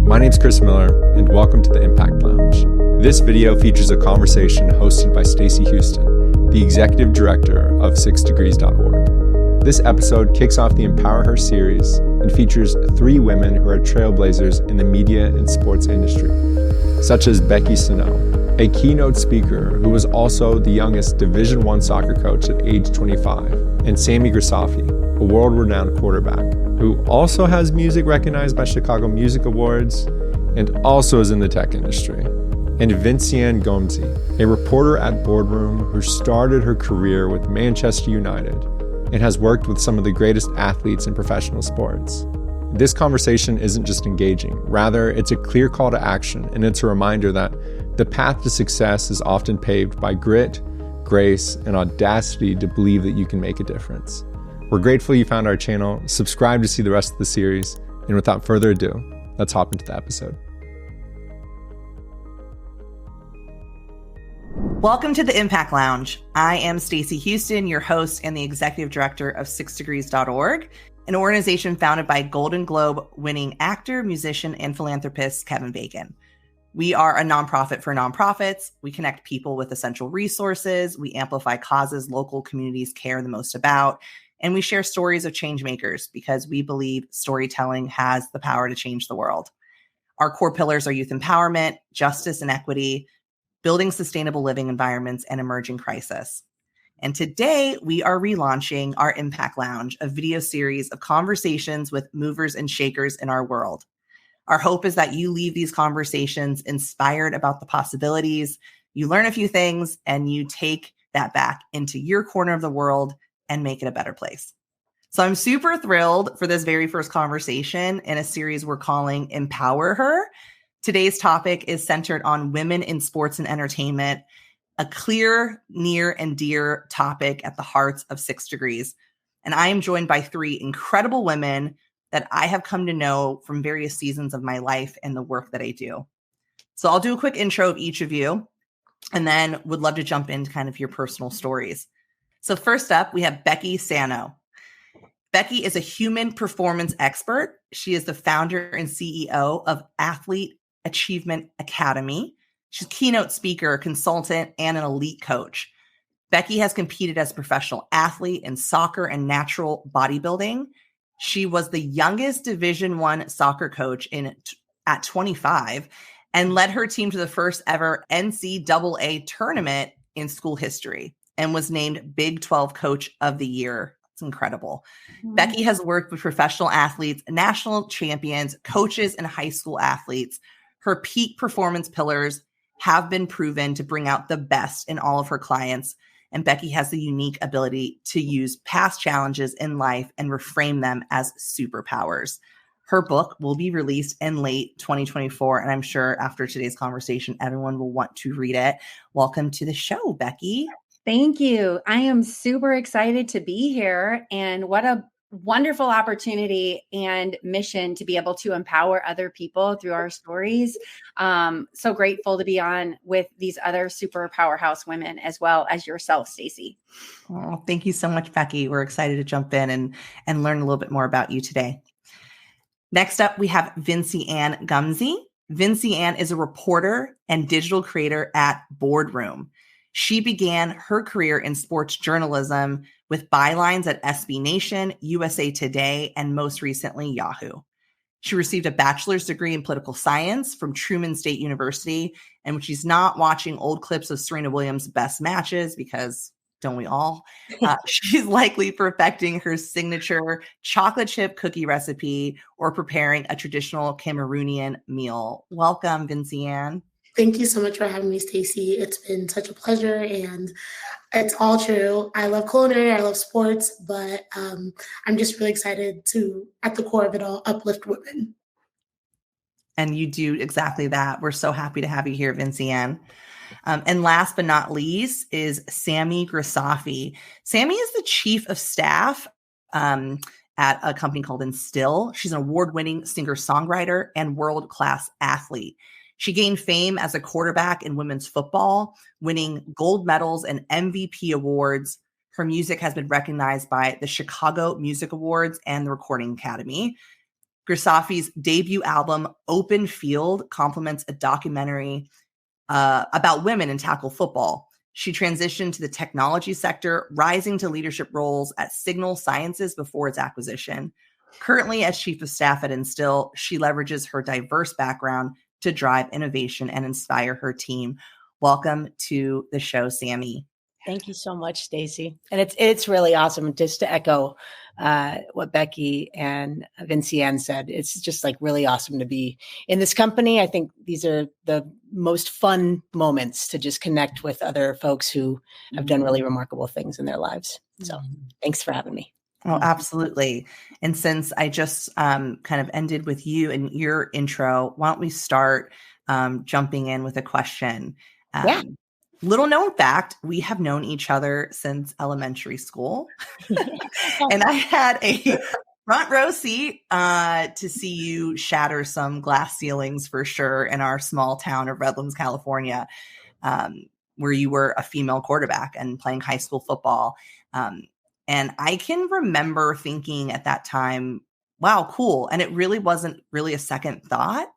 My name's Chris Miller, and welcome to the Impact Lounge. This video features a conversation hosted by Stacy Huston, the executive director of SixDegrees.org. This episode kicks off the Empower Her series and features 3 women who are trailblazers in the media and sports industry, such as Becky Sanow, a keynote speaker who was also the youngest Division I soccer coach at age 25, and Sammy Grisafi, a world-renowned quarterback, who also has music recognized by Chicago Music Awards and also is in the tech industry. And Vinciane Ngomsi, a reporter at Boardroom who started her career with Manchester United and has worked with some of the greatest athletes in professional sports. This conversation isn't just engaging, rather it's a clear call to action, and it's a reminder that the path to success is often paved by grit, grace, and audacity to believe that you can make a difference. We're grateful you found our channel. Subscribe to see the rest of the series. And without further ado, let's hop into the episode. Welcome to the Impact Lounge. I am Stacy Huston, your host and the executive director of SixDegrees.org, an organization founded by Golden Globe winning actor, musician, and philanthropist Kevin Bacon. We are a nonprofit for nonprofits. We connect people with essential resources. We amplify causes local communities care the most about. And we share stories of change makers because we believe storytelling has the power to change the world. Our core pillars are youth empowerment, justice and equity, building sustainable living environments, and emerging crisis. And today we are relaunching our Impact Lounge, a video series of conversations with movers and shakers in our world. Our hope is that you leave these conversations inspired about the possibilities, you learn a few things, and you take that back into your corner of the world and make it a better place. So I'm super thrilled for this very first conversation in a series we're calling Empower Her. Today's topic is centered on women in sports and entertainment, a clear, near, and dear topic at the heart of 6 Degrees. And I am joined by 3 incredible women that I have come to know from various seasons of my life and the work that I do. So I'll do a quick intro of each of you, and then would love to jump into kind of your personal stories. So first up, we have Becky Sano. Becky is a human performance expert. She is the founder and CEO of Athlete Achievement Academy. She's a keynote speaker, consultant, and an elite coach. Becky has competed as a professional athlete in soccer and natural bodybuilding. She was the youngest Division I soccer coach at 25 and led her team to the first ever NCAA tournament in school history, and was named Big 12 Coach of the Year. It's incredible. Mm-hmm. Becky has worked with professional athletes, national champions, coaches, and high school athletes. Her peak performance pillars have been proven to bring out the best in all of her clients. And Becky has the unique ability to use past challenges in life and reframe them as superpowers. Her book will be released in late 2024. And I'm sure after today's conversation, everyone will want to read it. Welcome to the show, Becky. Thank you. I am super excited to be here, and what a wonderful opportunity and mission to be able to empower other people through our stories. So grateful to be on with these other super powerhouse women as well as yourself, Stacy. Oh, thank you so much, Becky. We're excited to jump in and learn a little bit more about you today. Next up, we have Vinciane Ngomsi. Vinciane is a reporter and digital creator at Boardroom. She began her career in sports journalism with bylines at SB Nation, USA Today, and most recently, Yahoo. She received a bachelor's degree in political science from Truman State University, and when she's not watching old clips of Serena Williams' best matches, because don't we all, she's likely perfecting her signature chocolate chip cookie recipe or preparing a traditional Cameroonian meal. Welcome, Vinciane. Thank you so much for having me, Stacy. It's been such a pleasure, and it's all true. I love culinary, I love sports, but I'm just really excited to, at the core of it all, uplift women. And you do exactly that. We're so happy to have you here, Vinciane. And last but not least is Sammy Grisafi. Sammy is the chief of staff at a company called Instill. She's an award-winning singer-songwriter and world-class athlete. She gained fame as a quarterback in women's football, winning gold medals and MVP awards. Her music has been recognized by the Chicago Music Awards and the Recording Academy. Grisafi's debut album, Open Field, complements a documentary about women in tackle football. She transitioned to the technology sector, rising to leadership roles at Signal Sciences before its acquisition. Currently, as chief of staff at Instill, she leverages her diverse background to drive innovation and inspire her team. Welcome to the show, Sammy. Thank you so much, Stacy. And it's really awesome. Just to echo what Becky and Vinciane said, it's just like really awesome to be in this company. I think these are the most fun moments to just connect with other folks who have done really remarkable things in their lives. So thanks for having me. Oh, absolutely. And since I just kind of ended with you and your intro, why don't we start jumping in with a question? Yeah. Little known fact, we have known each other since elementary school. And I had a front row seat to see you shatter some glass ceilings for sure in our small town of Redlands, California, where you were a female quarterback and playing high school football. And I can remember thinking at that time, wow, cool. And it really wasn't really a second thought,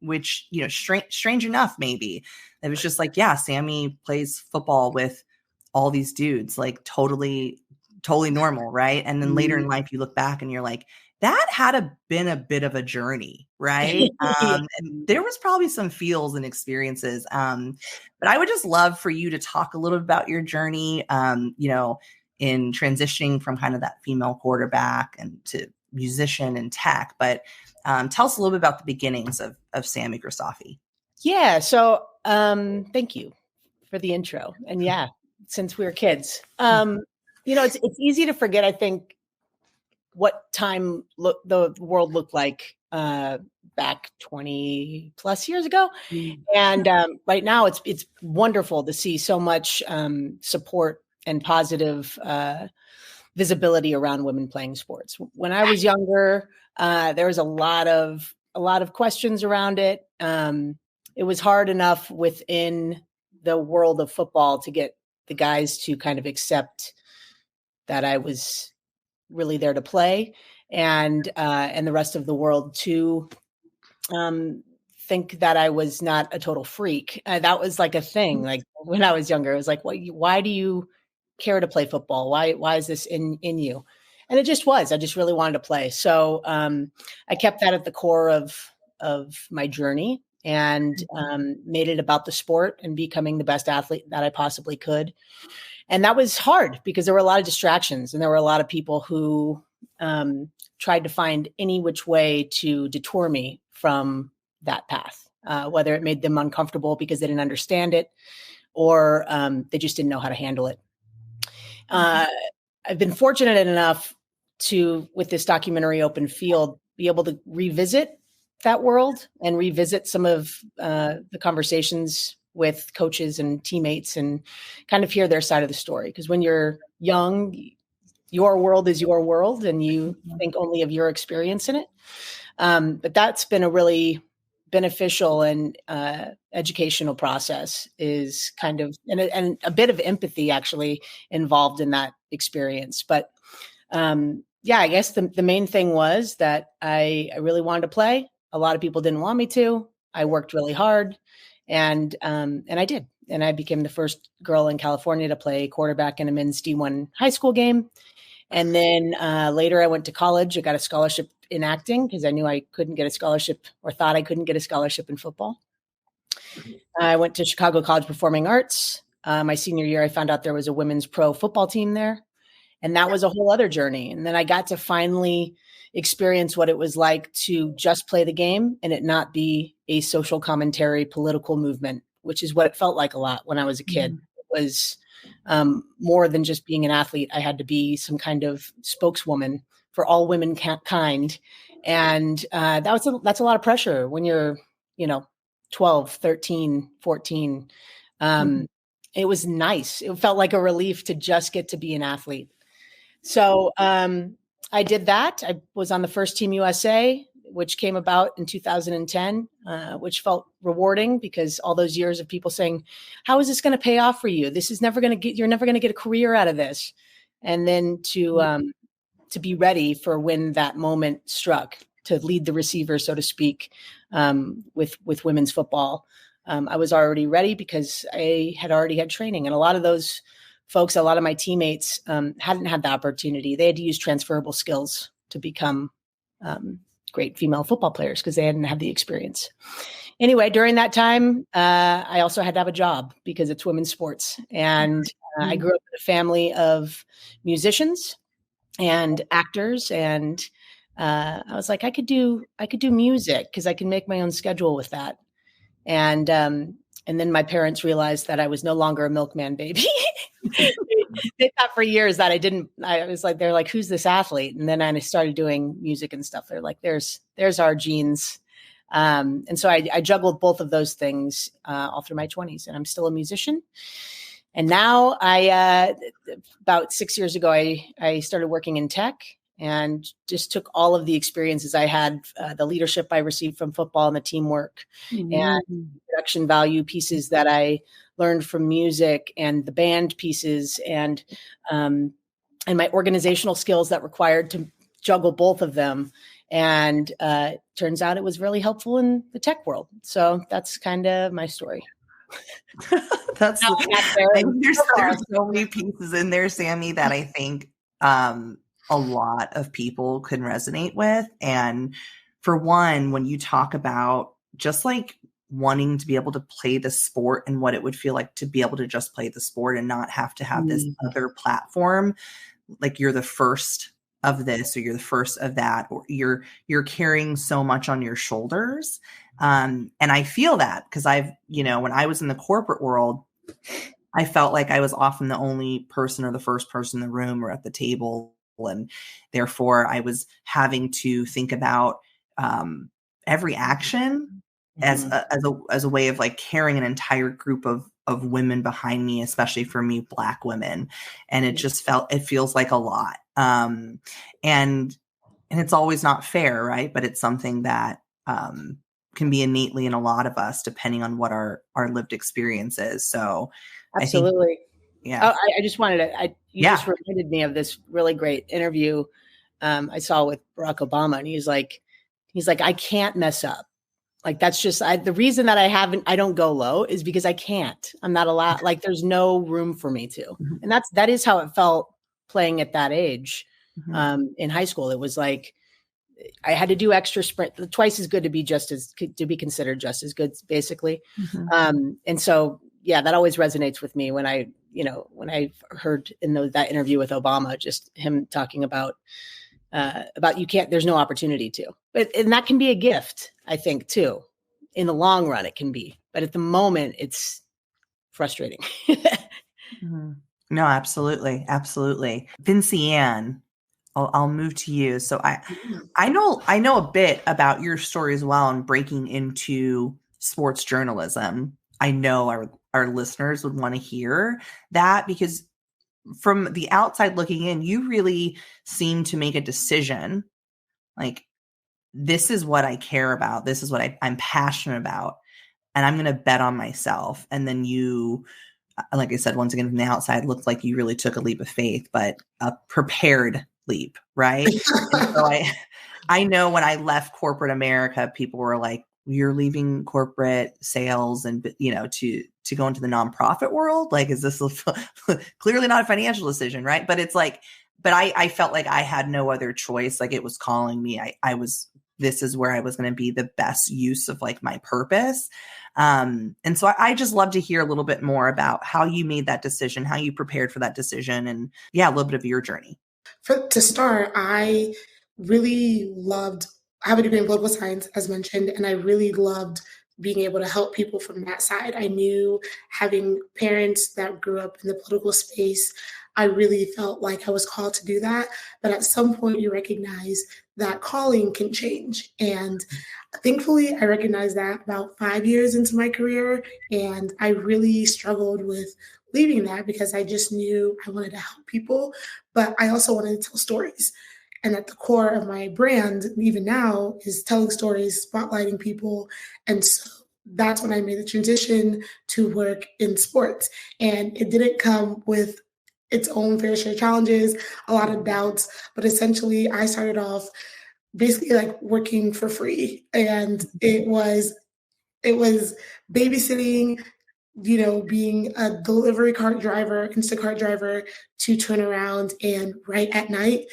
which, you know, strange enough, maybe. It was just like, yeah, Sammy plays football with all these dudes, like totally normal, right? And then later in life, you look back and you're like, that had been a bit of a journey, right? And there was probably some feels and experiences. But I would just love for you to talk a little bit about your journey, you know, in transitioning from kind of that female quarterback and to musician and tech. But tell us a little bit about the beginnings of Sammy Grisafi. Yeah. So thank you for the intro. And yeah, since we were kids, you know, it's easy to forget, I think, what time the world looked like back 20 plus years ago. And right now it's wonderful to see so much support and positive visibility around women playing sports. When I was younger, there was a lot of questions around it. It was hard enough within the world of football to get the guys to kind of accept that I was really there to play, and the rest of the world to think that I was not a total freak. That was like a thing. Like when I was younger, it was like, why do you care to play football? Why is this in you? And it just was. I just really wanted to play. So I kept that at the core of my journey and made it about the sport and becoming the best athlete that I possibly could. And that was hard because there were a lot of distractions and there were a lot of people who tried to find any which way to detour me from that path, whether it made them uncomfortable because they didn't understand it or they just didn't know how to handle it. I've been fortunate enough to, with this documentary Open Field, be able to revisit that world and revisit some of the conversations with coaches and teammates and kind of hear their side of the story. Because when you're young, your world is your world and you think only of your experience in it. But that's been a really beneficial and educational process, is kind of, and a bit of empathy actually involved in that experience. But yeah, I guess the main thing was that I really wanted to play. A lot of people didn't want me to. I worked really hard and I did. And I became the first girl in California to play quarterback in a men's D1 high school game. And then later I went to college. I got a scholarship in acting because I knew I couldn't get a scholarship, or thought I couldn't get a scholarship in football. I went to Chicago College Performing Arts. My senior year, I found out there was a women's pro football team there. And that was a whole other journey. And then I got to finally experience what it was like to just play the game and it not be a social commentary political movement, which is what it felt like a lot when I was a kid. It was more than just being an athlete. I had to be some kind of spokeswoman for all women kind. And that's a lot of pressure when you're, 12, 13, 14. It was nice. It felt like a relief to just get to be an athlete. So I did that. I was on the first Team USA, which came about in 2010, which felt rewarding because all those years of people saying, how is this going to pay off for you? This is you're never going to get a career out of this. And then to be ready for when that moment struck. lead the receiver, so to speak, with women's football. I was already ready because I had already had training, and a lot of those folks, a lot of my teammates hadn't had the opportunity. They had to use transferable skills to become great female football players because they hadn't had the experience. Anyway, during that time, I also had to have a job because it's women's sports. And I grew up in a family of musicians and actors. And I was like, I could do music because I can make my own schedule with that. And then my parents realized that I was no longer a milkman baby. They thought for years that I was like, they're like, who's this athlete? And then I started doing music and stuff. They're like, there's our genes. And so I juggled both of those things all through my 20s, and I'm still a musician. And now about 6 years ago, I started working in tech and just took all of the experiences I had, the leadership I received from football and the teamwork and production value pieces that I learned from music and the band pieces and my organizational skills that required to juggle both of them. And turns out it was really helpful in the tech world. So that's kind of my story. There's so many pieces in there, Sammy, that I think a lot of people can resonate with. And for one, when you talk about just like wanting to be able to play the sport and what it would feel like to be able to just play the sport and not have to have this other platform, like you're the first of this or you're the first of that, or you're carrying so much on your shoulders. And I feel that because when I was in the corporate world, I felt like I was often the only person or the first person in the room or at the table. And therefore I was having to think about every action as a way of like carrying an entire group of women behind me, especially for me, Black women. And it feels like a lot. And it's always not fair, right? But it's something that can be innately in a lot of us, depending on what our lived experience is. So absolutely. Yeah. I just wanted to, just reminded me of this really great interview I saw with Barack Obama. And he's like, I can't mess up. Like, that's just, the reason that I don't go low is because I can't, I'm not allowed, like, there's no room for me to. And that is how it felt playing at that age. In high school. It was like, I had to do extra sprint, twice as good to be considered just as good, basically. And so, yeah, that always resonates with me when I heard in that interview with Obama, just him talking about you can't, there's no opportunity to, and that can be a gift, I think, too. In the long run, it can be, but at the moment it's frustrating. No, absolutely. Absolutely. Vinciane, I'll move to you. So I know a bit about your story as well and breaking into sports journalism. I know our listeners would want to hear that because from the outside looking in, you really seem to make a decision like, this is what I care about. This is what I'm passionate about. And I'm going to bet on myself. And then you, like I said, once again, from the outside, looked like you really took a leap of faith, but a prepared leap, right? And so I know when I left corporate America, people were like, you're leaving corporate sales and, to go into the nonprofit world. Like, is this clearly not a financial decision, right? But it's like, I felt like I had no other choice. Like, it was calling me. This is where I was going to be the best use of like my purpose. And so I just love to hear a little bit more about how you made that decision, how you prepared for that decision, and a little bit of your journey. To start, I really loved, I have a degree in political science, as mentioned, and I really loved being able to help people from that side. I knew, having parents that grew up in the political space, I really felt like I was called to do that. But at some point, you recognize that calling can change. And thankfully, I recognized that about 5 years into my career. And I really struggled with leaving that because I just knew I wanted to help people, but I also wanted to tell stories. And at the core of my brand, even now, is telling stories, spotlighting people. And so that's when I made the transition to work in sports. And it didn't come with its own fair share of challenges, a lot of doubts, but essentially I started off basically like working for free. And it was babysitting, being a delivery cart driver, Instacart driver, to turn around and write at night,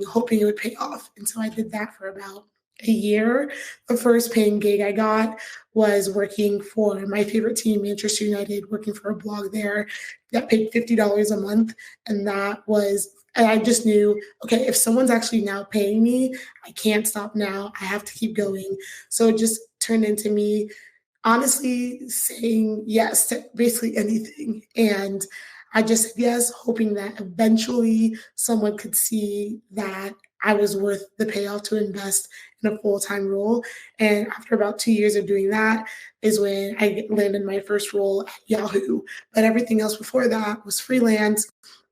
hoping it would pay off. And so I did that for about a year. The first paying gig I got was working for my favorite team, Manchester United, working for a blog there that paid $50 a month. And I just knew, okay, if someone's actually now paying me, I can't stop now. I have to keep going. So it just turned into me honestly saying yes to basically anything. And I just said yes, hoping that eventually someone could see that I was worth the payoff to invest in a full-time role. And after about 2 years of doing that is when I landed my first role at Yahoo. But everything else before that was freelance,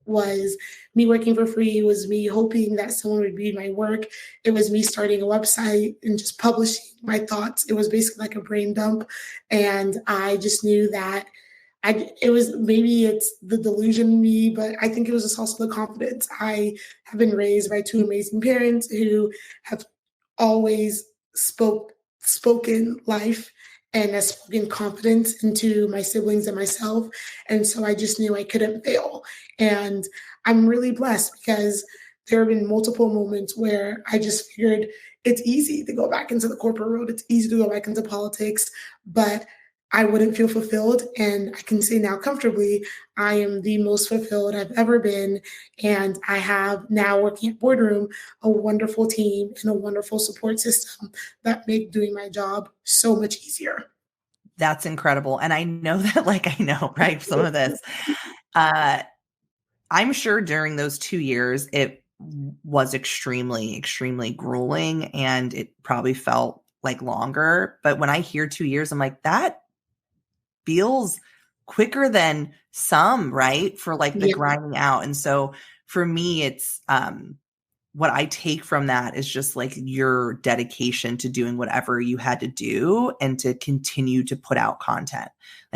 was me working for free, was me hoping that someone would read my work. It was me starting a website and just publishing my thoughts. It was basically like a brain dump. And I just knew that maybe it's the delusion in me, but I think it was just also the confidence. I have been raised by two amazing parents who have always spoken life and has spoken confidence into my siblings and myself. And so I just knew I couldn't fail. And I'm really blessed because there have been multiple moments where I just figured it's easy to go back into the corporate world. It's easy to go back into politics, but I wouldn't feel fulfilled. And I can say now comfortably, I am the most fulfilled I've ever been. And I have now, working at Boardroom, a wonderful team and a wonderful support system that make doing my job so much easier. That's incredible. And I know that, right, some of this, I'm sure during those 2 years, it was extremely, extremely grueling, and it probably felt like longer. But when I hear 2 years, I'm like, that feels quicker than some, right? For the grinding out. And so for me, it's what I take from that is just your dedication to doing whatever you had to do and to continue to put out content,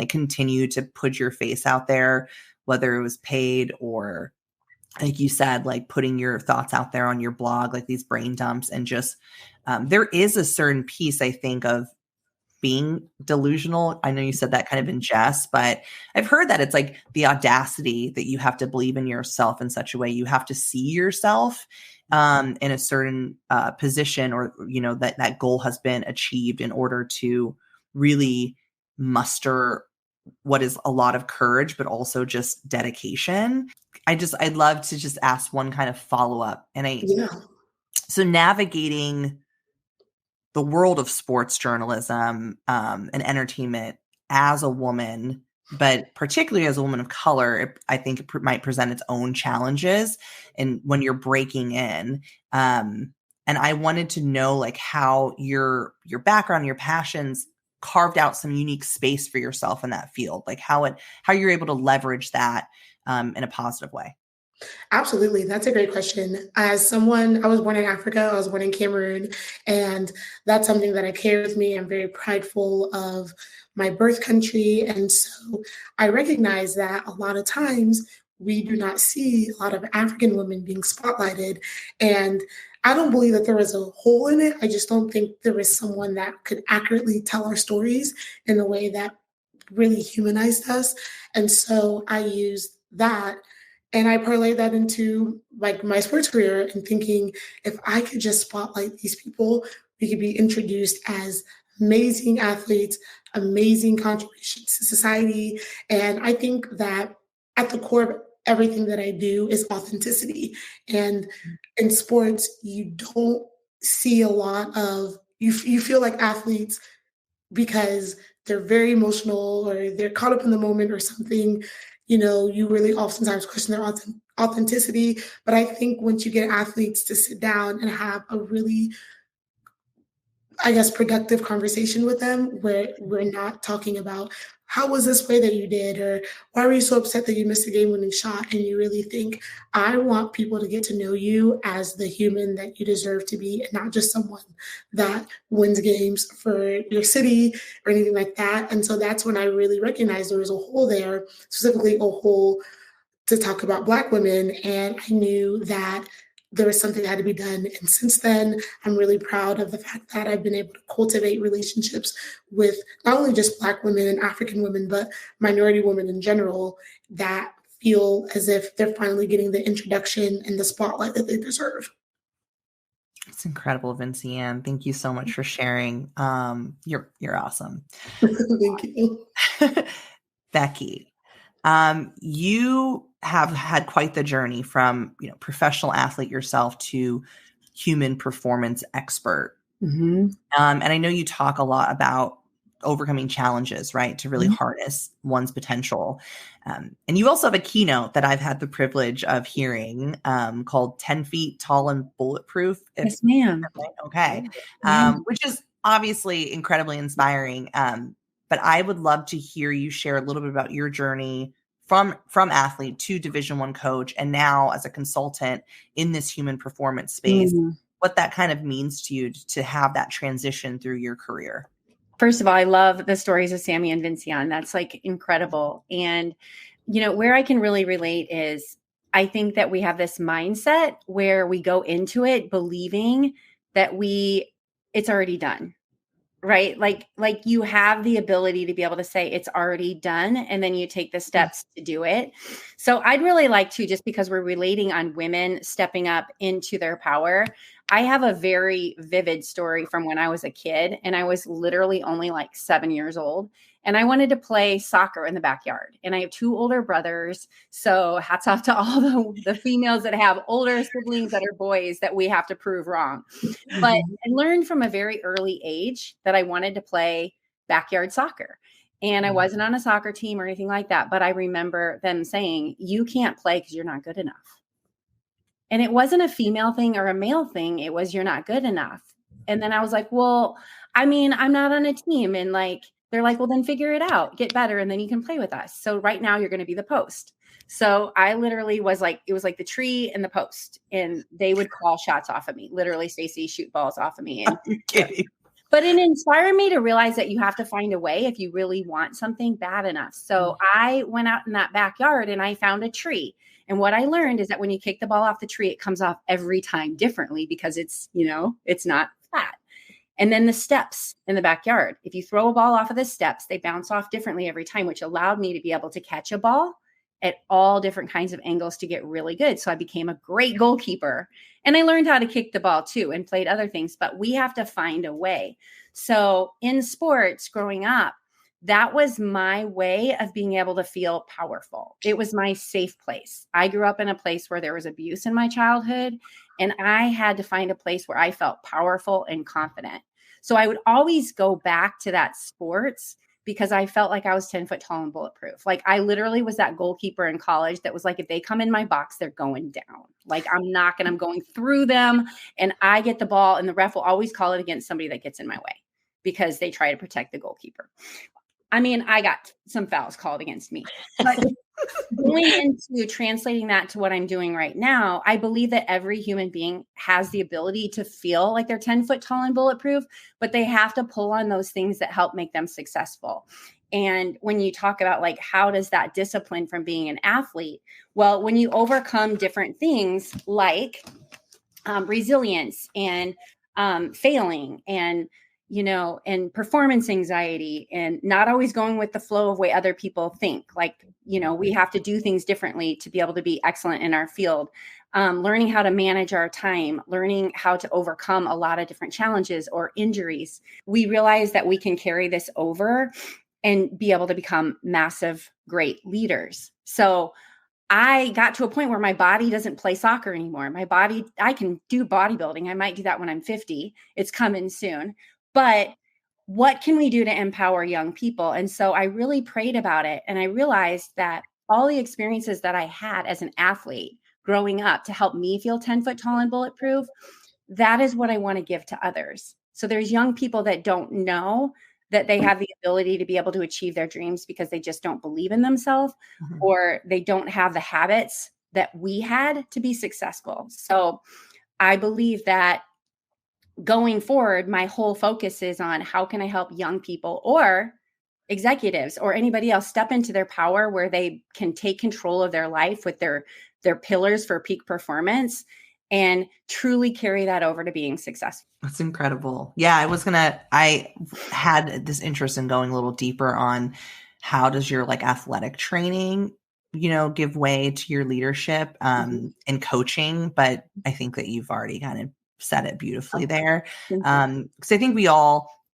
continue to put your face out there, whether it was paid or, like you said, putting your thoughts out there on your blog, these brain dumps. And just there is a certain piece, I think, of being delusional. I know you said that kind of in jest, but I've heard that it's the audacity that you have to believe in yourself in such a way. You have to see yourself in a certain position, or, that goal has been achieved in order to really muster what is a lot of courage, but also just dedication. I'd love to just ask one kind of follow-up. So navigating the world of sports journalism and entertainment as a woman, but particularly as a woman of color, I think it might present its own challenges. And when you're breaking in, and I wanted to know how your background, your passions carved out some unique space for yourself in that field, how you're able to leverage that in a positive way. Absolutely. That's a great question. As someone, I was born in Africa, I was born in Cameroon, and that's something that I carry with me. I'm very prideful of my birth country. And so I recognize that a lot of times we do not see a lot of African women being spotlighted. And I don't believe that there is a hole in it. I just don't think there is someone that could accurately tell our stories in a way that really humanized us. And so I used that. And I parlayed that into my sports career and thinking, if I could just spotlight these people, we could be introduced as amazing athletes, amazing contributions to society. And I think that at the core of everything that I do is authenticity. And in sports, you don't see a lot of, you feel like athletes because they're very emotional or they're caught up in the moment or something. You really oftentimes question their authenticity. But I think once you get athletes to sit down and have a really, productive conversation with them, where we're not talking about how was this play that you did, or why were you so upset that you missed a game-winning shot? And you really think, I want people to get to know you as the human that you deserve to be, and not just someone that wins games for your city or anything like that. And so that's when I really recognized there was a hole there, specifically a hole to talk about Black women. And I knew that there was something that had to be done. And since then, I'm really proud of the fact that I've been able to cultivate relationships with not only just Black women and African women, but minority women in general that feel as if they're finally getting the introduction and the spotlight that they deserve. It's incredible, Vinciane. Thank you so much for sharing. You're awesome. Thank you. Becky, you have had quite the journey from, professional athlete yourself to human performance expert. Mm-hmm. And I know you talk a lot about overcoming challenges, right, to really harness one's potential. And you also have a keynote that I've had the privilege of hearing called 10 Feet Tall and Bulletproof. Yes, ma'am. Okay. Yeah. Which is obviously incredibly inspiring. But I would love to hear you share a little bit about your journey from athlete to Division I coach, and now as a consultant in this human performance space, what that kind of means to you to have that transition through your career. First of all, I love the stories of Sammy and Vinciane. That's like incredible. And, where I can really relate is I think that we have this mindset where we go into it believing that it's already done. Right. Like you have the ability to be able to say it's already done. And then you take the steps to do it. So I'd really like to, just because we're relating on women stepping up into their power, I have a very vivid story from when I was a kid, and I was literally only like 7 years old. And I wanted to play soccer in the backyard. And I have 2 older brothers. So hats off to all the females that have older siblings that are boys that we have to prove wrong. But I learned from a very early age that I wanted to play backyard soccer. And I wasn't on a soccer team or anything like that. But I remember them saying, you can't play because you're not good enough. And it wasn't a female thing or a male thing. It was, you're not good enough. And then I was like, well, I mean, I'm not on a team. And they're like, well, then figure it out, get better, and then you can play with us. So right now you're going to be the post. So I literally was like, it was like the tree and the post, and they would call shots off of me. Literally, Stacy, shoot balls off of me. But it inspired me to realize that you have to find a way if you really want something bad enough. So I went out in that backyard and I found a tree. And what I learned is that when you kick the ball off the tree, it comes off every time differently because it's not flat. And then the steps in the backyard, if you throw a ball off of the steps, they bounce off differently every time, which allowed me to be able to catch a ball at all different kinds of angles to get really good. So I became a great goalkeeper, and I learned how to kick the ball too and played other things, but we have to find a way. So in sports growing up, that was my way of being able to feel powerful. It was my safe place. I grew up in a place where there was abuse in my childhood, and I had to find a place where I felt powerful and confident. So I would always go back to that sports because I felt like I was 10 foot tall and bulletproof. Like I literally was that goalkeeper in college that was like, if they come in my box, they're going down. Like I'm going through them, and I get the ball, and the ref will always call it against somebody that gets in my way because they try to protect the goalkeeper. I mean, I got some fouls called against me, but going into translating that to what I'm doing right now, I believe that every human being has the ability to feel like they're 10 foot tall and bulletproof, but they have to pull on those things that help make them successful. And when you talk about like, how does that discipline from being an athlete? Well, when you overcome different things like resilience and failing and and performance anxiety and not always going with the flow of way other people think. Like, we have to do things differently to be able to be excellent in our field. Learning how to manage our time, learning how to overcome a lot of different challenges or injuries. We realize that we can carry this over and be able to become massive, great leaders. So I got to a point where my body doesn't play soccer anymore. I can do bodybuilding. I might do that when I'm 50. It's coming soon. But what can we do to empower young people? And so I really prayed about it. And I realized that all the experiences that I had as an athlete growing up to help me feel 10 foot tall and bulletproof, that is what I want to give to others. So there's young people that don't know that they have the ability to be able to achieve their dreams because they just don't believe in themselves, or they don't have the habits that we had to be successful. So I believe that going forward, my whole focus is on how can I help young people or executives or anybody else step into their power where they can take control of their life with their pillars for peak performance and truly carry that over to being successful. That's incredible. Yeah, I had this interest in going a little deeper on how does your like athletic training, give way to your leadership and coaching. But I think that you've already kind of said it beautifully there. Because I think we all,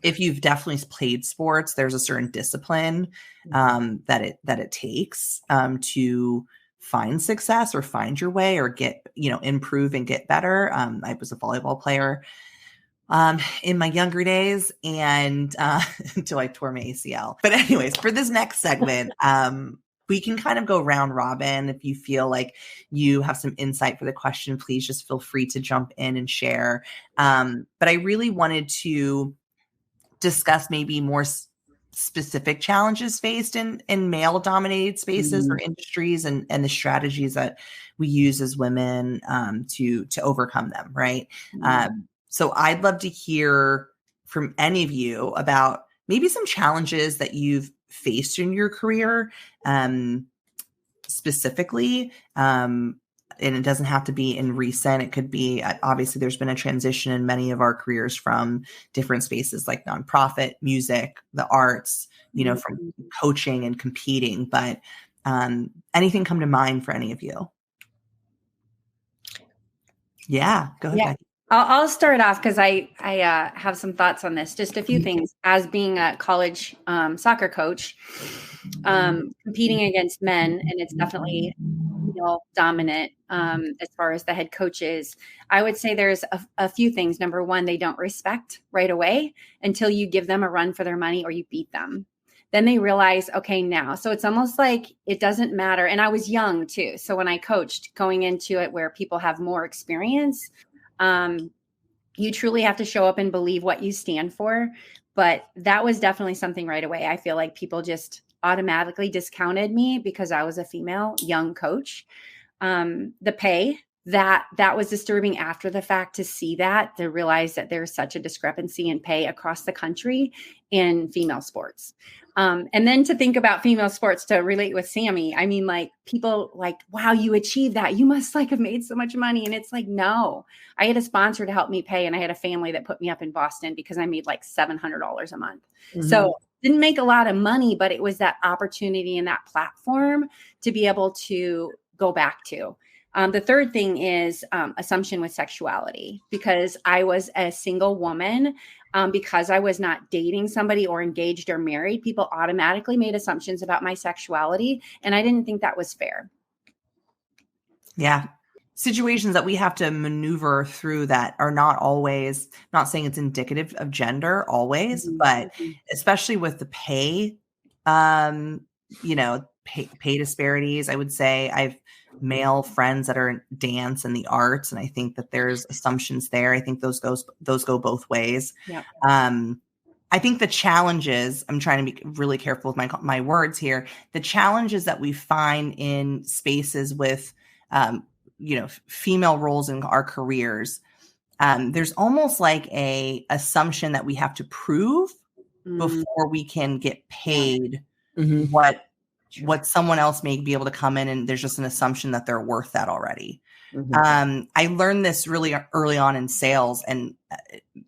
if you've definitely played sports, there's a certain discipline that it takes to find success or find your way or get, improve and get better. I was a volleyball player in my younger days and until I tore my ACL. But anyways, for this next segment, we can kind of go round robin. If you feel like you have some insight for the question, please just feel free to jump in and share. But I really wanted to discuss maybe more specific challenges faced in male dominated spaces or industries and the strategies that we use as women to overcome them. Right. So I'd love to hear from any of you about maybe some challenges that you've faced in your career specifically. And it doesn't have to be in recent. It could be, obviously, there's been a transition in many of our careers from different spaces like nonprofit, music, the arts, from coaching and competing. But anything come to mind for any of you? Yeah, go ahead. Yeah. I'll start off because I have some thoughts on this. Just a few things. As being a college soccer coach, competing against men, and it's definitely male dominant as far as the head coaches, I would say there's a few things. Number one, they don't respect right away until you give them a run for their money or you beat them. Then they realize, okay, now. So it's almost like it doesn't matter. And I was young too. So when I coached going into it where people have more experience, you truly have to show up and believe what you stand for. But that was definitely something right away. I feel like people just automatically discounted me because I was a female young coach. The pay, that was disturbing after the fact to see that, to realize that there's such a discrepancy in pay across the country in female sports. And then to think about female sports to relate with Sammy, I mean, like people like, wow, you achieved that. You must like have made so much money. And it's like, no, I had a sponsor to help me pay. And I had a family that put me up in Boston because I made like $700 a month. So didn't make a lot of money, but it was that opportunity and that platform to be able to go back to. The third thing is assumption with sexuality, because I was a single woman, because I was not dating somebody or engaged or married. People automatically made assumptions about my sexuality, and I didn't think that was fair. Yeah. Situations that we have to maneuver through that are not always, not saying it's indicative of gender always, but especially with the pay, pay disparities. I would say I've male friends that are in dance and the arts, and I think that there's assumptions there. I think those go both ways. Yeah. I think the challenges, I'm trying to be really careful with my words here. The challenges that we find in spaces with, female roles in our careers, there's almost like a assumption that we have to prove before we can get paid what someone else may be able to come in, and there's just an assumption that they're worth that already. I learned this really early on in sales, and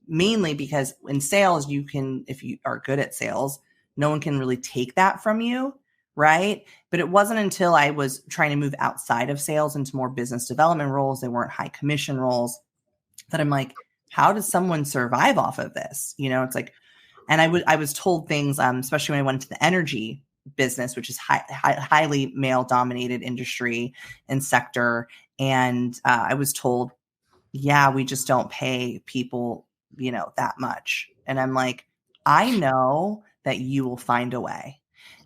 mainly because in sales, you can, if you are good at sales, no one can really take that from you. Right. But it wasn't until I was trying to move outside of sales into more business development roles, they weren't high commission roles, that I'm like, how does someone survive off of this? It's like, and I was told things, especially when I went into the energy business, which is highly male dominated industry and sector. And I was told, yeah, we just don't pay people, that much. And I'm like, I know that you will find a way.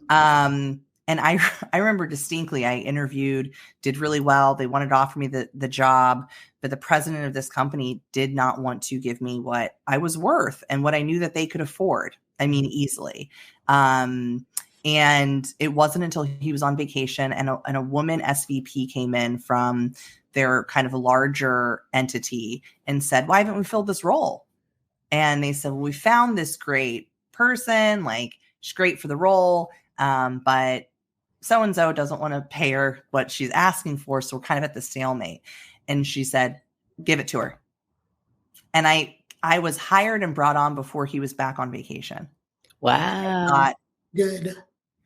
And I remember distinctly, I interviewed, did really well. They wanted to offer me the job, but the president of this company did not want to give me what I was worth and what I knew that they could afford. I mean, easily. And it wasn't until he was on vacation and a woman SVP came in from their kind of a larger entity and said, why haven't we filled this role? And they said, well, we found this great person, like she's great for the role. But so-and-so doesn't want to pay her what she's asking for. So we're kind of at the stalemate. And she said, give it to her. And I was hired and brought on before he was back on vacation. Wow. I thought, Good.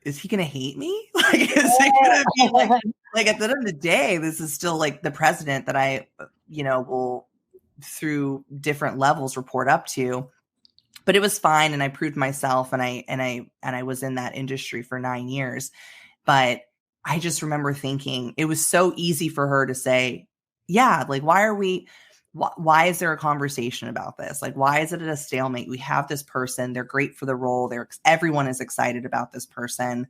is he going to hate me? Like, is it going to be like at the end of the day, this is still like the president that I, will through different levels report up to. But it was fine. And I proved myself, and I was in that industry for 9 years. But I just remember thinking it was so easy for her to say, yeah, like, why is there a conversation about this? Like, why is it at a stalemate? We have this person, they're great for the role. Everyone is excited about this person.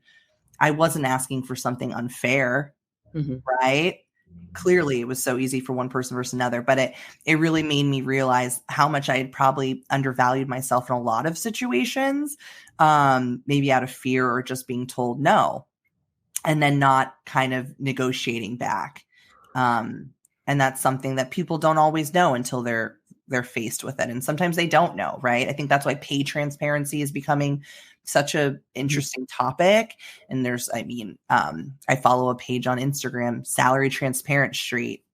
I wasn't asking for something unfair, right? Clearly it was so easy for one person versus another, but it really made me realize how much I had probably undervalued myself in a lot of situations, maybe out of fear or just being told no, and then not kind of negotiating back. And that's something that people don't always know until they're faced with it. And sometimes they don't know, right? I think that's why pay transparency is becoming such a interesting topic. And I follow a page on Instagram, Salary Transparent Street.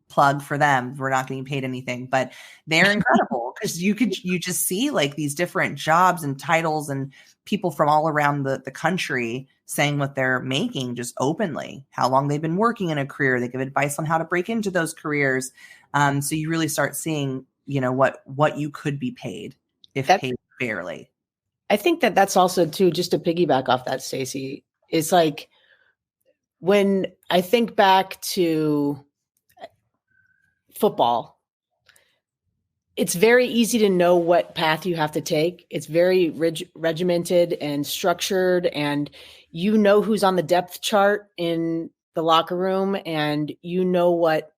Plug for them. We're not getting paid anything, but they're incredible because you just see like these different jobs and titles and people from all around the country saying what they're making just openly, how long they've been working in a career. They give advice on how to break into those careers. So you really start seeing, what you could be paid if paid fairly. I think that's also too, just to piggyback off that, Stacy, is like when I think back to football, it's very easy to know what path you have to take. It's very regimented and structured, and you know who's on the depth chart in the locker room, and you know what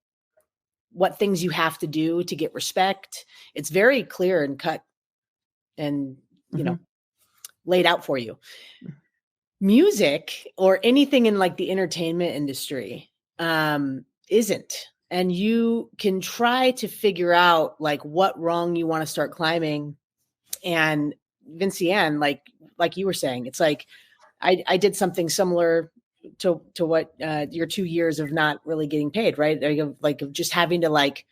things you have to do to get respect. It's very clear and cut and, laid out for you. Music or anything in like the entertainment industry isn't. And you can try to figure out like what rung you want to start climbing. And Vinciane, like you were saying, it's like I did something similar to what your 2 years of not really getting paid, right? Like of just having to like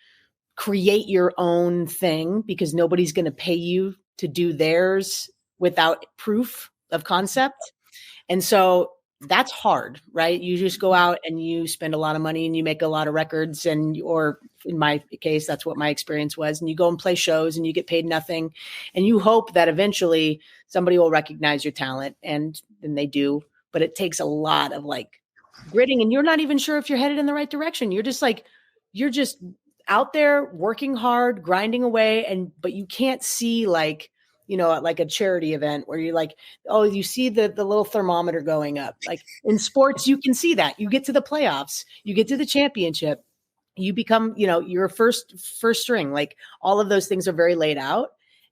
create your own thing because nobody's going to pay you to do theirs without proof of concept. And so that's hard, right? You just go out and you spend a lot of money and you make a lot of records, or in my case, that's what my experience was. And you go and play shows and you get paid nothing. And you hope that eventually somebody will recognize your talent, and then they do. But it takes a lot of like gritting, and you're not even sure if you're headed in the right direction. You're just out there working hard, grinding away. But you can't see like a charity event where you're like, oh, you see the little thermometer going up. Like in sports, you can see that. You get to the playoffs, you get to the championship, you become, you're first string. Like all of those things are very laid out.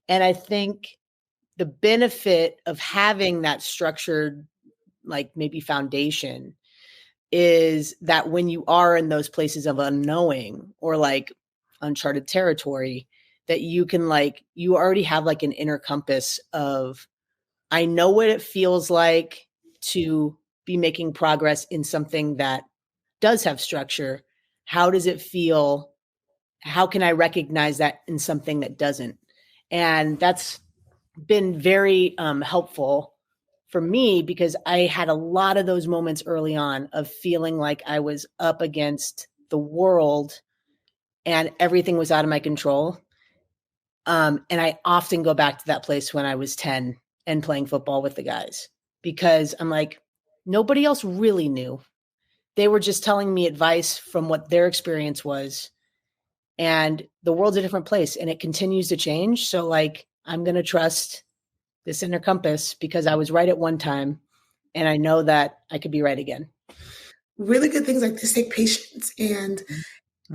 And I think the benefit of having that structured, like maybe foundation, is that when you are in those places of unknowing or like uncharted territory, that you can you already have like an inner compass of, I know what it feels like to be making progress in something that does have structure. How does it feel? How can I recognize that in something that doesn't? And that's been very helpful for me, because I had a lot of those moments early on of feeling like I was up against the world and everything was out of my control. And I often go back to that place when I was 10 and playing football with the guys, because I'm like, nobody else really knew. They were just telling me advice from what their experience was. And the world's a different place and it continues to change. So like, I'm going to trust this inner compass because I was right at one time and I know that I could be right again. Really good things like this take patience. And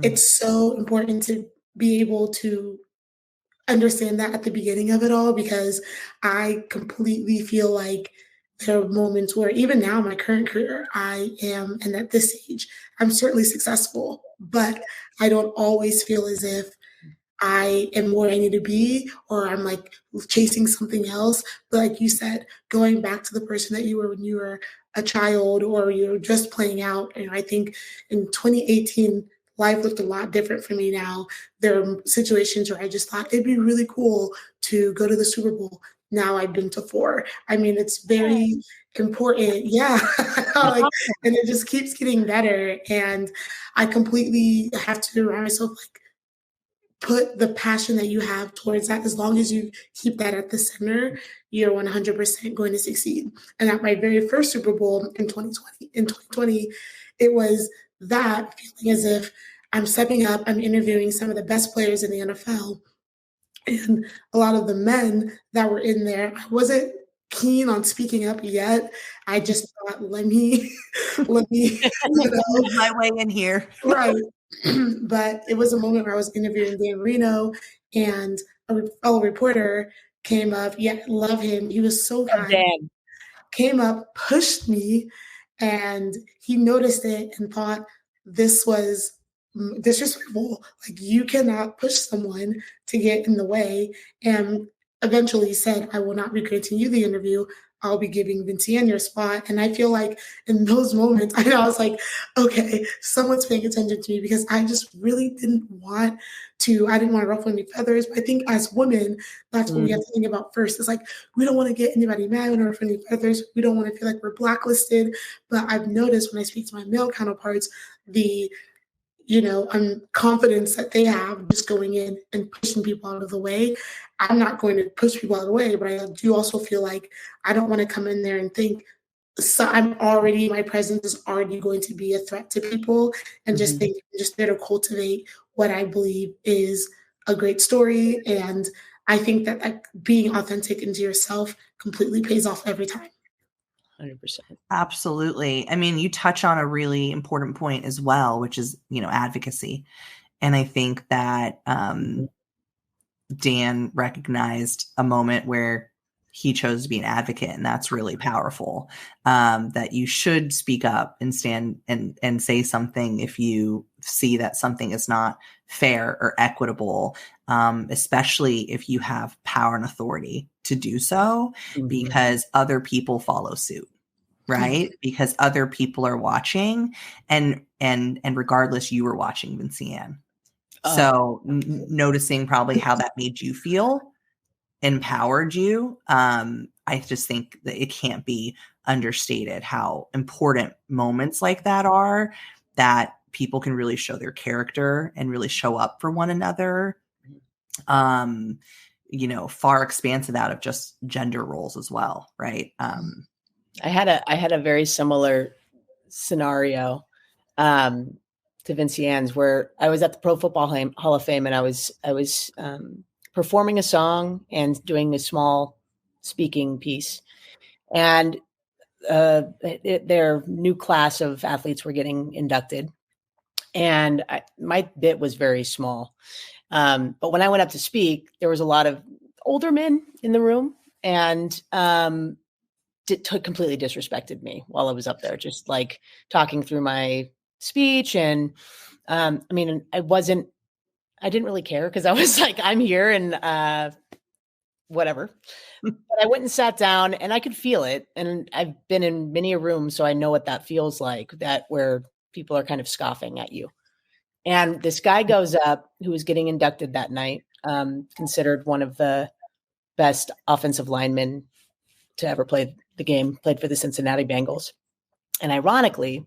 it's so important to be able to understand that at the beginning of it all, because I completely feel like there are moments where even now in my current career, I am, and at this age, I'm certainly successful, but I don't always feel as if I am where I need to be, or I'm like chasing something else. But like you said, going back to the person that you were when you were a child or you were just playing out. And I think in 2018, life looked a lot different for me now. There are situations where I just thought it'd be really cool to go to the Super Bowl. Now I've been to 4. I mean, it's very important. Yeah. Like, and it just keeps getting better. And I completely have to remind myself, like, put the passion that you have towards that. As long as you keep that at the center, you're 100% going to succeed. And at my very first Super Bowl in 2020, it was that feeling as if I'm stepping up, I'm interviewing some of the best players in the NFL. And a lot of the men that were in there, I wasn't keen on speaking up yet. I just thought, let me my way in here. Right. But it was a moment where I was interviewing Dan Marino, and a fellow reporter came up. Yeah, love him. He was so kind. Dan. Came up, pushed me, and he noticed it and thought this was disrespectful. Like, you cannot push someone to get in the way. And eventually said, I will not be granting you the interview. I'll be giving Vinciane your spot. And I feel like in those moments, I was like, okay, someone's paying attention to me, because I just really didn't want to ruffle any feathers. But I think as women, that's what we have to think about first. It's like, we don't want to get anybody mad or ruffle any feathers. We don't want to feel like we're blacklisted. But I've noticed when I speak to my male counterparts, the confidence that they have just going in and pushing people out of the way. I'm not going to push people out of the way, but I do also feel like I don't want to come in there and think my presence is already going to be a threat to people, and just think I'm just there to cultivate what I believe is a great story. And I think that being authentic into yourself completely pays off every time. 100%. Absolutely. I mean, you touch on a really important point as well, which is, advocacy. And I think that Dan recognized a moment where he chose to be an advocate, and that's really powerful. That you should speak up and stand and say something if you see that something is not fair or equitable, especially if you have power and authority to do so, because other people follow suit, right? Because other people are watching, and regardless, you were watching, Vinciane. So noticing probably how that made you feel, empowered you. I just think that it can't be understated how important moments like that are, that people can really show their character and really show up for one another. Far expansive out of just gender roles as well, right? I had a very similar scenario to Vinciane's, where I was at the Pro Football Hall of Fame, and I was performing a song and doing a small speaking piece, and their new class of athletes were getting inducted, and my bit was very small. But when I went up to speak, there was a lot of older men in the room, and completely disrespected me while I was up there, just like talking through my speech. And I didn't really care, because I was like, I'm here and whatever. But I went and sat down, and I could feel it. And I've been in many a room, so I know what that feels like, that where people are kind of scoffing at you. And this guy goes up, who was getting inducted that night, considered one of the best offensive linemen to ever play the game, played for the Cincinnati Bengals. And ironically,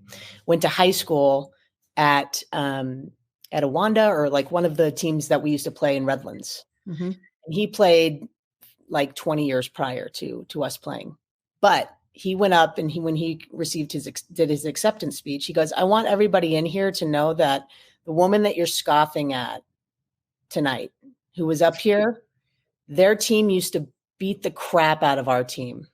went to high school at Awanda, or like one of the teams that we used to play in Redlands. And he played like 20 years prior to us playing. But he went up, and when he received did his acceptance speech, he goes, I want everybody in here to know that the woman that you're scoffing at tonight, who was up here, their team used to beat the crap out of our team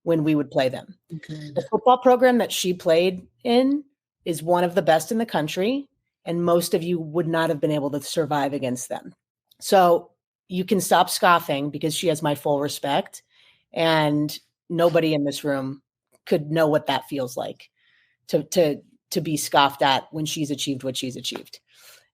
when we would play them. The football program that she played in is one of the best in the country, and most of you would not have been able to survive against them. So you can stop scoffing, because she has my full respect, and nobody in this room could know what that feels like to be scoffed at when she's achieved what she's achieved.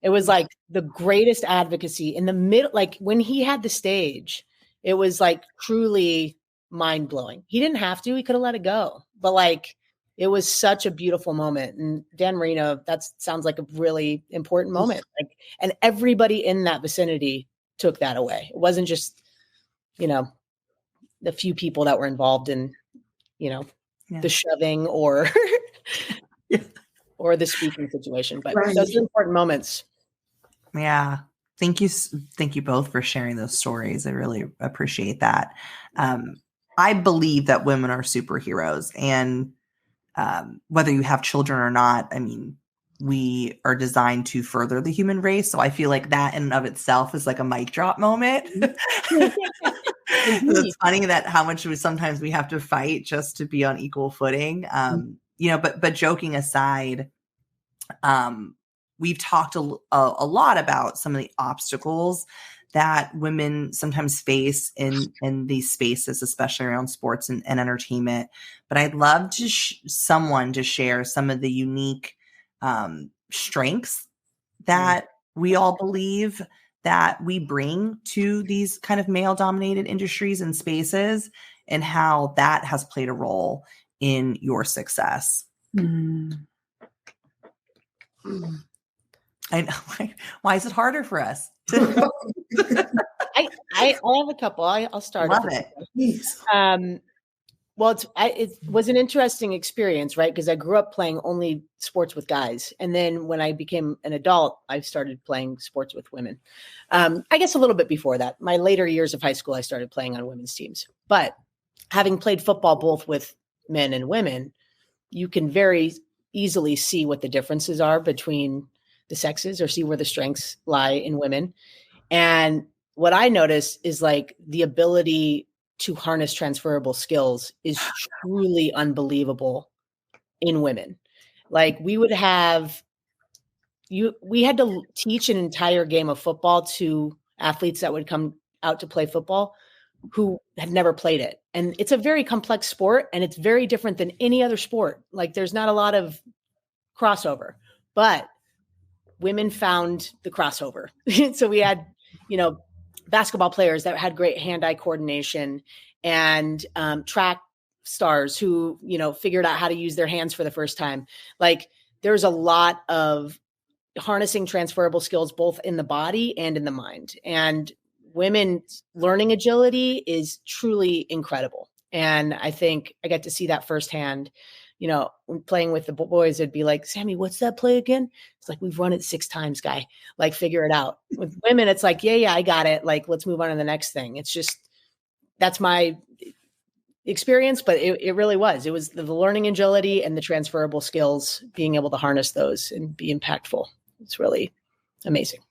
It was like the greatest advocacy in the middle. Like when he had the stage, it was like truly mind blowing. He didn't have to, he could have let it go. But like, It was such a beautiful moment. And Dan Marino, that sounds like a really important moment. Like, and everybody in that vicinity took that away. It wasn't just, the few people that were involved in, the shoving or or the speaking situation. But those are important moments. Yeah. Thank you both for sharing those stories. I really appreciate that. I believe that women are superheroes, and whether you have children or not, I mean, we are designed to further the human race. So I feel like that in and of itself is like a mic drop moment. It's funny that how much sometimes we have to fight just to be on equal footing. But joking aside, we've talked a lot about some of the obstacles that women sometimes face in these spaces, especially around sports and entertainment. But I'd love to someone to share some of the unique strengths that we all believe that we bring to these kind of male-dominated industries and spaces, and how that has played a role in your success. I know. Why is it harder for us? I have a couple. I'll start. Love it. Well, it was an interesting experience, right? Because I grew up playing only sports with guys. And then when I became an adult, I started playing sports with women. I guess a little bit before that. My later years of high school, I started playing on women's teams. But having played football both with men and women, you can very easily see what the differences are between the sexes, or see where the strengths lie in women. And what I notice is like the ability to harness transferable skills is truly unbelievable in women. Like we had to teach an entire game of football to athletes that would come out to play football who had never played it. And it's a very complex sport, and it's very different than any other sport. Like there's not a lot of crossover, but women found the crossover. So we had, basketball players that had great hand-eye coordination, and track stars who, figured out how to use their hands for the first time. Like there's a lot of harnessing transferable skills, both in the body and in the mind. And women learning agility is truly incredible. And I think I got to see that firsthand. When playing with the boys, it'd be like, Sammy, what's that play again? It's like, we've run it 6 times, guy. Like, figure it out. With women, it's like, yeah, I got it. Like, let's move on to the next thing. It's just, that's my experience, but it really was. It was the learning agility and the transferable skills, being able to harness those and be impactful. It's really amazing.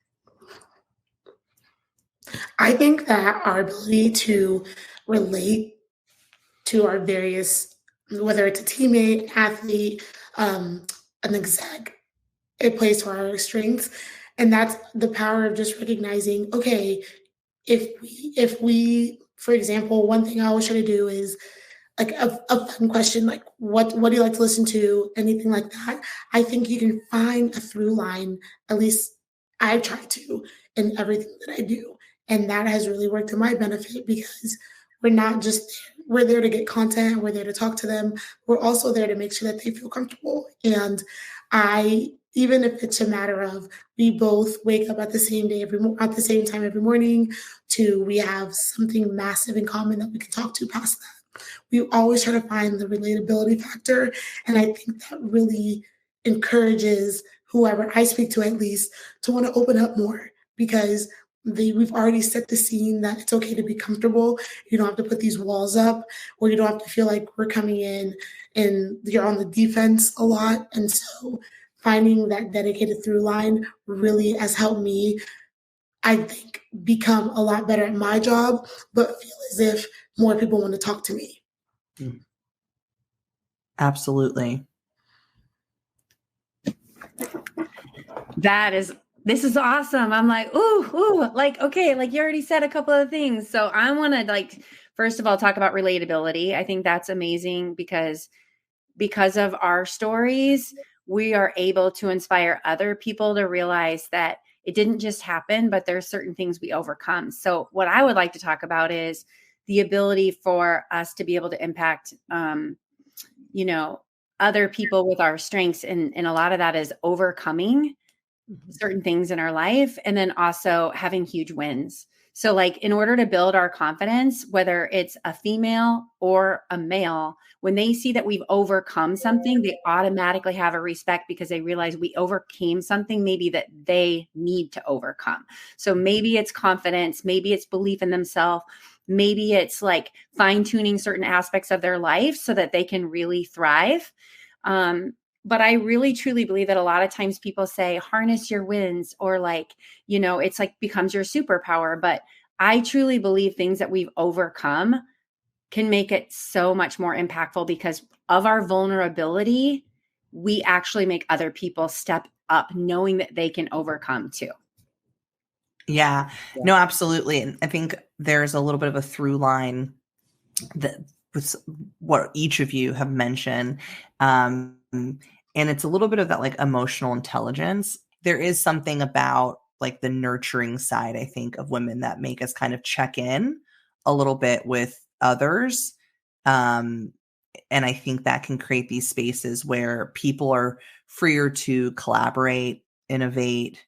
I think that our ability to relate to our various, whether it's a teammate, athlete, an exec, it plays to our strengths. And that's the power of just recognizing, okay, if we, for example, one thing I always try to do is like a fun question, like what do you like to listen to? Anything like that. I think you can find a through line, at least I try to, in everything that I do. And that has really worked to my benefit, because we're there to get content. We're there to talk to them. We're also there to make sure that they feel comfortable. And even if it's a matter of we both wake up at the same time every morning, to we have something massive in common that we can talk to past that. We always try to find the relatability factor. And I think that really encourages whoever I speak to, at least, to want to open up more, because we've already set the scene that it's okay to be comfortable. You don't have to put these walls up, or you don't have to feel like we're coming in and you're on the defense a lot. And so finding that dedicated through line really has helped me, I think, become a lot better at my job, but feel as if more people want to talk to me. Absolutely. This is awesome. I'm like, ooh, like, okay, like you already said a couple of things. So I want to first of all, talk about relatability. I think that's amazing, because of our stories, we are able to inspire other people to realize that it didn't just happen, but there's certain things we overcome. So what I would like to talk about is the ability for us to be able to impact, other people with our strengths. And a lot of that is overcoming certain things in our life, and then also having huge wins. So like in order to build our confidence, whether it's a female or a male, when they see that we've overcome something, they automatically have a respect because they realize we overcame something maybe that they need to overcome. So maybe it's confidence, maybe it's belief in themselves, maybe it's like fine tuning certain aspects of their life so that they can really thrive. But I really truly believe that a lot of times people say harness your wins, or like, it's like becomes your superpower. But I truly believe things that we've overcome can make it so much more impactful because of our vulnerability. We actually make other people step up knowing that they can overcome too. Yeah, no, absolutely. And I think there's a little bit of a through line that with what each of you have mentioned. And it's a little bit of that like emotional intelligence. There is something about like the nurturing side, I think, of women that make us kind of check in a little bit with others. And I think that can create these spaces where people are freer to collaborate, innovate,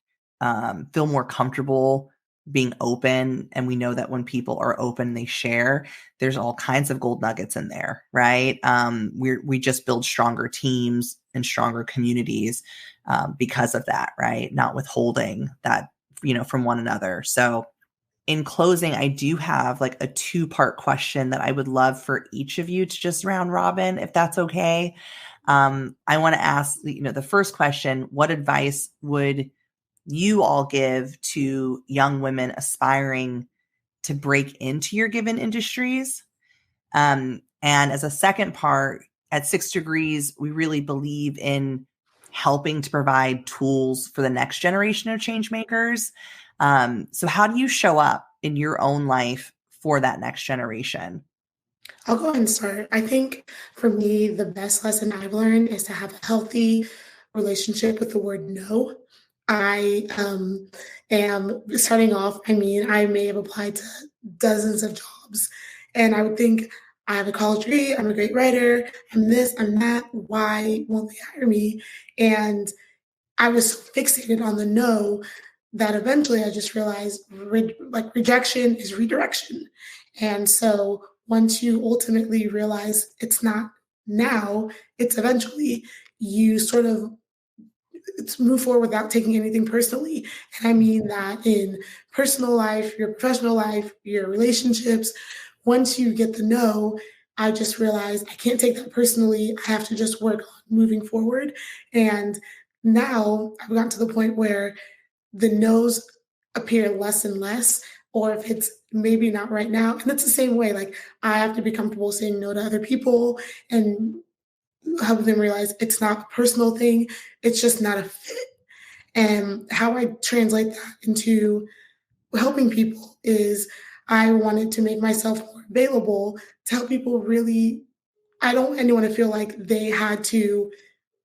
feel more comfortable being open. And we know that when people are open, they share, there's all kinds of gold nuggets in there, right? We just build stronger teams and stronger communities because of that, right? Not withholding that, from one another. So in closing, I do have like a 2-part question that I would love for each of you to just round robin, if that's okay. I want to ask, the first question: what advice would you all give to young women aspiring to break into your given industries? And as a second part, at 6 Degrees, we really believe in helping to provide tools for the next generation of change makers. So how do you show up in your own life for that next generation? I'll go ahead and start. I think for me, the best lesson I've learned is to have a healthy relationship with the word no. I am starting off, I may have applied to dozens of jobs, and I would think, I have a college degree, I'm a great writer, I'm this, I'm that, why won't they hire me? And I was so fixated on the no that eventually I just realized rejection is redirection. And so once you ultimately realize it's not now, it's eventually, you sort of move forward without taking anything personally. And I mean that in personal life, your professional life, your relationships. Once you get the no, I just realized I can't take that personally. I have to just work on moving forward. And now I've gotten to the point where the no's appear less and less, or if it's maybe not right now. And it's the same way, like I have to be comfortable saying no to other people and help them realize it's not a personal thing, it's just not a fit. And how I translate that into helping people is I wanted to make myself more available to help people really. I don't want anyone to feel like they had to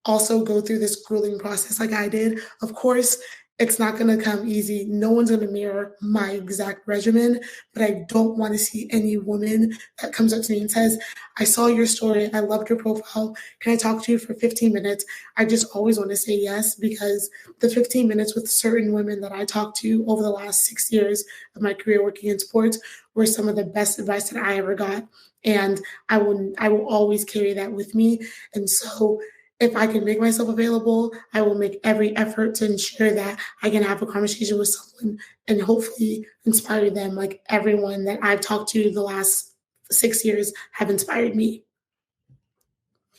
also go through this grueling process like I did. Of course, it's not going to come easy. No one's going to mirror my exact regimen, but I don't want to see any woman that comes up to me and says, I saw your story, I loved your profile, can I talk to you for 15 minutes? I just always want to say yes, because the 15 minutes with certain women that I talked to over the last 6 years of my career working in sports were some of the best advice that I ever got. And I will always carry that with me. And so if I can make myself available, I will make every effort to ensure that I can have a conversation with someone and hopefully inspire them, like everyone that I've talked to the last 6 years have inspired me.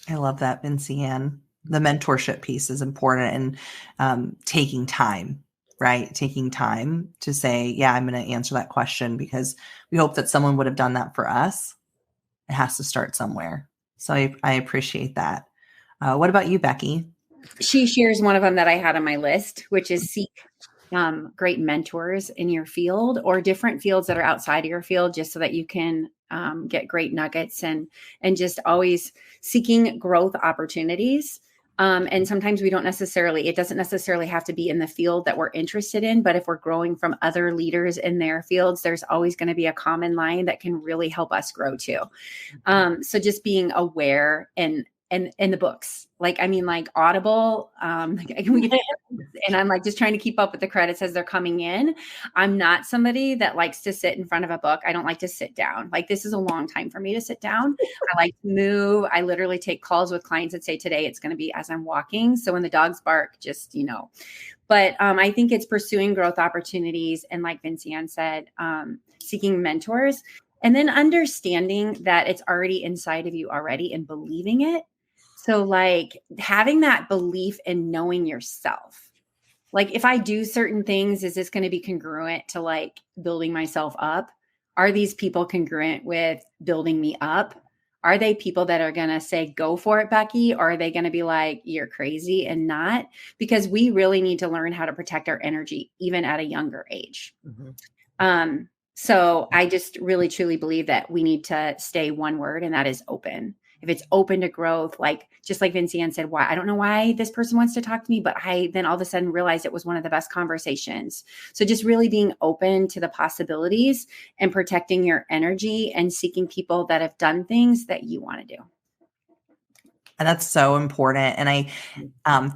I love that, Vinciane. The mentorship piece is important, and taking time, right? Taking time to say, yeah, I'm going to answer that question because we hope that someone would have done that for us. It has to start somewhere. So I appreciate that. What about you, Becky? She shares one of them that I had on my list, which is seek great mentors in your field or different fields that are outside of your field, just so that you can get great nuggets and just always seeking growth opportunities. And sometimes it doesn't necessarily have to be in the field that we're interested in, but if we're growing from other leaders in their fields, there's always going to be a common line that can really help us grow too. So just being aware and and the books. Like, I mean, like Audible, and I'm like just trying to keep up with the credits as they're coming in. I'm not somebody that likes to sit in front of a book. I don't like to sit down. Like, this is a long time for me to sit down. I like to move. I literally take calls with clients that say, today it's going to be as I'm walking. So when the dogs bark, just, but I think it's pursuing growth opportunities. And like Vinciane said, seeking mentors, and then understanding that it's already inside of you already and believing it. So like having that belief in knowing yourself. Like, if I do certain things, is this going to be congruent to like building myself up? Are these people congruent with building me up? Are they people that are going to say, go for it, Becky? Or are they going to be like, you're crazy and not? Because we really need to learn how to protect our energy, even at a younger age. Mm-hmm. So I just really, truly believe that we need to stay one word, and that is open. If it's open to growth, like just like Vinciane said, why I don't know why this person wants to talk to me, but I then all of a sudden realized it was one of the best conversations. So just really being open to the possibilities and protecting your energy and seeking people that have done things that you want to do. And that's so important. And I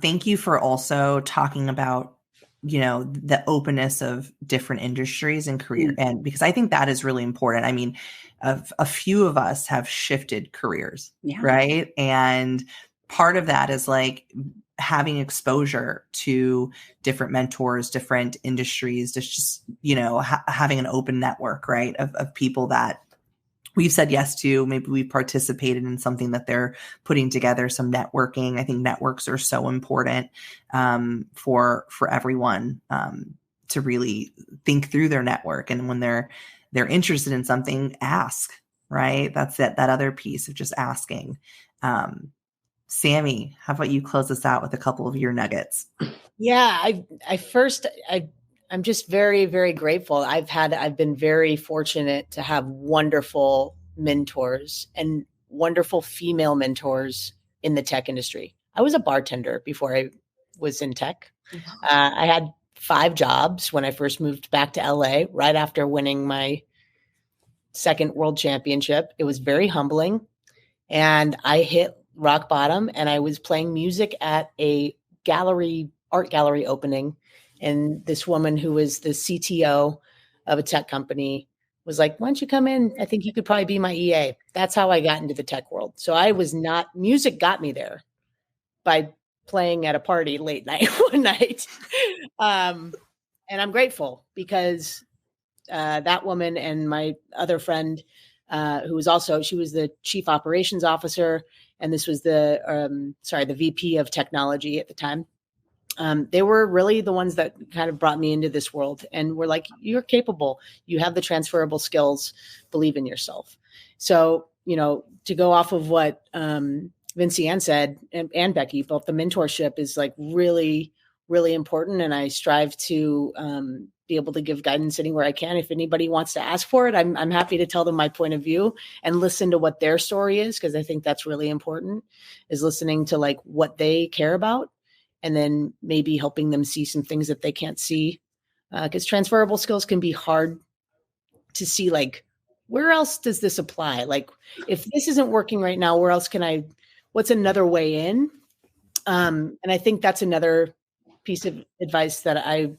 thank you for also talking about, the openness of different industries and career. And because I think that is really important. I mean, a few of us have shifted careers, right? And part of that is like having exposure to different mentors, different industries, just, having an open network, right? Of people that we've said yes to. Maybe we participated in something that they're putting together, some networking. I think networks are so important for everyone to really think through their network. And when they're interested in something, ask, right? That's that other piece of just asking. Sammy, how about you close us out with a couple of your nuggets? Yeah, I'm just very, very grateful. I've been very fortunate to have wonderful mentors and wonderful female mentors in the tech industry. I was a bartender before I was in tech. I had 5 jobs when I first moved back to LA, right after winning my second world championship. It was very humbling, and I hit rock bottom, and I was playing music at a art gallery opening. And this woman who was the CTO of a tech company was like, why don't you come in? I think you could probably be my EA. That's how I got into the tech world. So music got me there by playing at a party late night one night. And I'm grateful because that woman and my other friend, who was she was the chief operations officer. And this was the VP of technology at the time. They were really the ones that kind of brought me into this world and were like, you're capable. You have the transferable skills, believe in yourself. So, to go off of what Vinciane said and Becky, both the mentorship is like really, really important. And I strive to be able to give guidance anywhere I can. If anybody wants to ask for it, I'm happy to tell them my point of view and listen to what their story is. Cause I think that's really important, is listening to like what they care about. And then maybe helping them see some things that they can't see. Because transferable skills can be hard to see, like, where else does this apply? Like, if this isn't working right now, where else what's another way in? And I think that's another piece of advice that I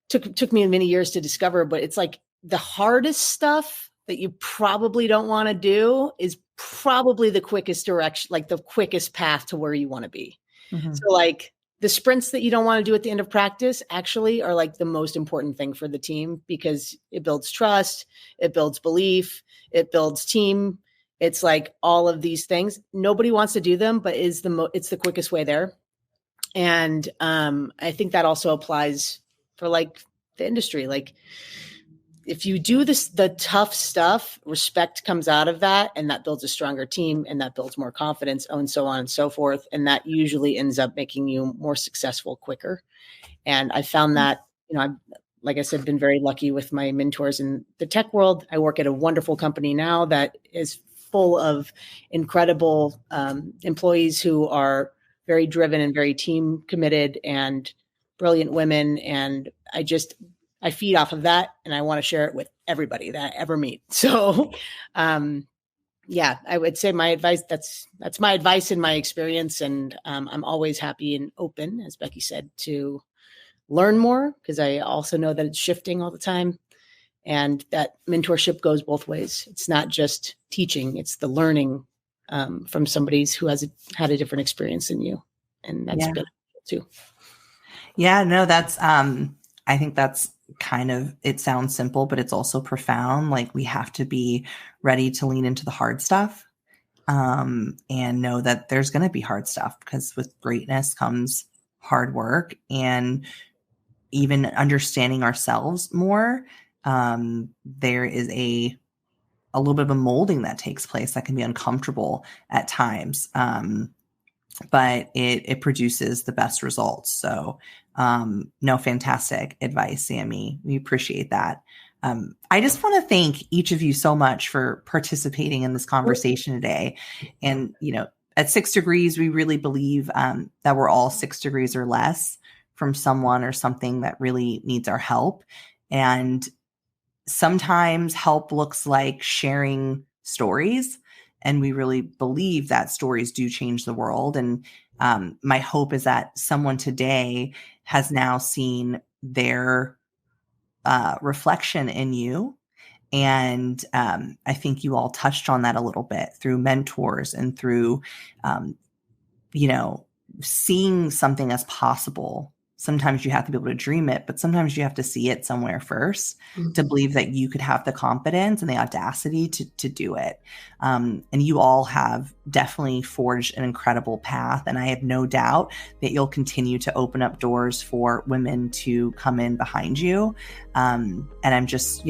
took me many years to discover, but it's like the hardest stuff that you probably don't want to do is probably the quickest direction, like the quickest path to where you want to be. Mm-hmm. So like the sprints that you don't want to do at the end of practice actually are like the most important thing for the team, because it builds trust, it builds belief, it builds team. It's like all of these things. Nobody wants to do them, but it's the quickest way there. And I think that also applies for like the industry. Like if you do the tough stuff, respect comes out of that, and that builds a stronger team, and that builds more confidence, and so on and so forth. And that usually ends up making you more successful quicker. And I found that, I've, like I said, been very lucky with my mentors in the tech world. I work at a wonderful company now that is full of incredible employees who are very driven and very team committed and brilliant women. And I feed off of that, and I want to share it with everybody that I ever meet. So yeah, I would say my advice, that's my advice in my experience. And I'm always happy and open, as Becky said, to learn more, because I also know that it's shifting all the time, and that mentorship goes both ways. It's not just teaching, it's the learning from somebody who has had a different experience than you. And that's beneficial too. Yeah, no, that's, I think that's kind of, it sounds simple, but it's also profound. Like, we have to be ready to lean into the hard stuff, and know that there's going to be hard stuff, because with greatness comes hard work, and even understanding ourselves more. There is a little bit of a molding that takes place that can be uncomfortable at times. But it produces the best results. So, no, fantastic advice, Sammy. We appreciate that. I just want to thank each of you so much for participating in this conversation today. And, at 6 Degrees, we really believe that we're all 6 degrees or less from someone or something that really needs our help. And sometimes help looks like sharing stories. And we really believe that stories do change the world. And my hope is that someone today has now seen their reflection in you. And I think you all touched on that a little bit through mentors and through, seeing something as possible. Sometimes you have to be able to dream it, but sometimes you have to see it somewhere first to believe that you could have the confidence and the audacity to do it. And you all have definitely forged an incredible path. And I have no doubt that you'll continue to open up doors for women to come in behind you. And I'm just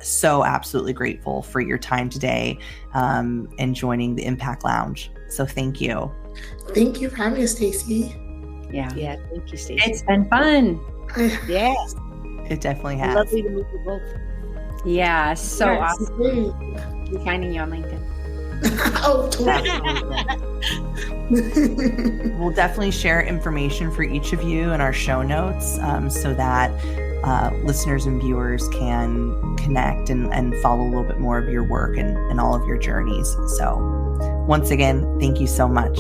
so absolutely grateful for your time today, and joining the Impact Lounge. So thank you. Thank you for having us, Stacy. Yeah. Thank you, Stacy. It's been fun. Yes. It definitely has. Lovely to meet you both. Yeah, so Yes, awesome. great. I'm finding you on LinkedIn. Oh, totally. We'll definitely share information for each of you in our show notes, so that listeners and viewers can connect and follow a little bit more of your work and all of your journeys. So once again, thank you so much.